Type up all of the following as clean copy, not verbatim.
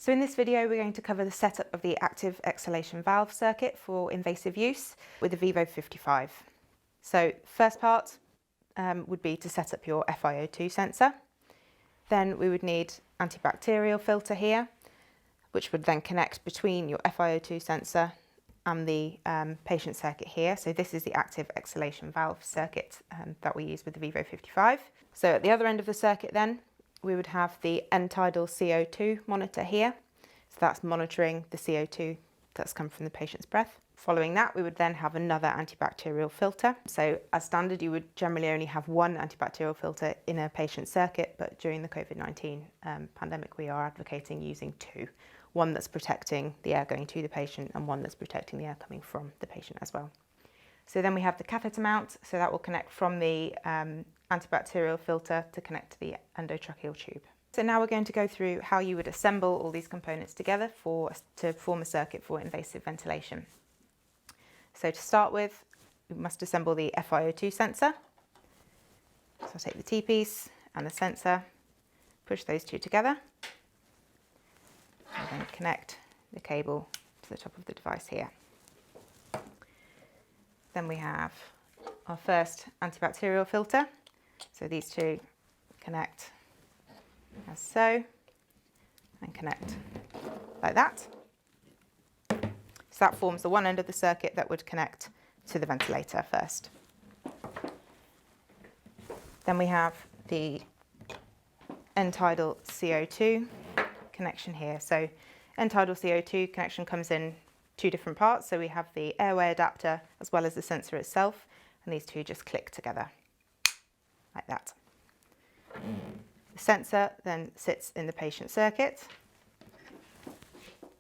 So in this video, we're going to cover the setup of the active exhalation valve circuit for invasive use with the Vivo 55. So first part would be to set up your FiO2 sensor. Then we would need antibacterial filter here, which would then connect between your FiO2 sensor and the patient circuit here. So this is the active exhalation valve circuit that we use with the Vivo 55. So at the other end of the circuit then, we would have the Untitled CO2 monitor here. So that's monitoring the CO2 that's come from the patient's breath. Following that, we would then have another antibacterial filter. So as standard, you would generally only have one antibacterial filter in a patient circuit, but during the COVID-19 pandemic, we are advocating using two. One that's protecting the air going to the patient and one that's protecting the air coming from the patient as well. So then we have the catheter mount, so that will connect from the antibacterial filter to connect to the endotracheal tube. So now we're going to go through how you would assemble all these components together to form a circuit for invasive ventilation. So to start with, we must assemble the FiO2 sensor. So I'll take the T-piece and the sensor, push those two together, and then connect the cable to the top of the device here. Then we have our first antibacterial filter. So these two connect as so, and connect like that. So that forms the one end of the circuit that would connect to the ventilator first. Then we have the Untitled CO2 connection here. So Untitled CO2 connection comes in two different parts. So we have the Airway Adapter as well as the sensor itself, and these two just click together like that. The sensor then sits in the patient circuit.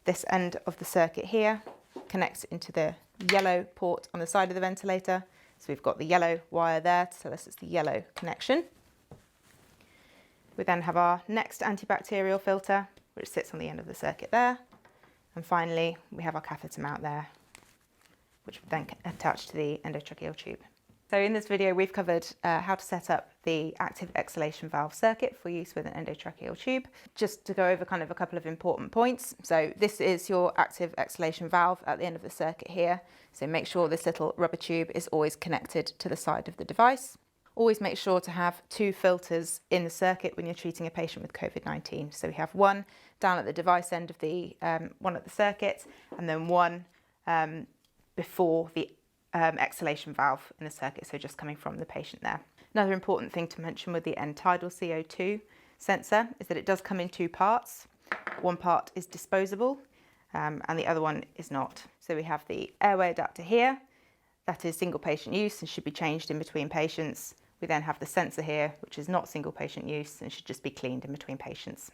This end of the circuit here connects into the yellow port on the side of the ventilator. So we've got the yellow wire there to tell us it's the yellow connection. We then have our next antibacterial filter, which sits on the end of the circuit there. And finally, we have our catheter mount there, which would then attach to the endotracheal tube. So in this video, we've covered how to set up the active exhalation valve circuit for use with an endotracheal tube. Just to go over kind of a couple of important points. So this is your active exhalation valve at the end of the circuit here. So make sure this little rubber tube is always connected to the side of the device. Always make sure to have two filters in the circuit when you're treating a patient with COVID-19. So we have one down at the device end of the one at the circuit, and then one before the exhalation valve in the circuit, so just coming from the patient there. Another important thing to mention with the Untitled CO2 sensor is that it does come in two parts. One part is disposable and the other one is not. So we have the Airway Adapter here. That is single patient use and should be changed in between patients. We then have the sensor here, which is not single patient use and should just be cleaned in between patients.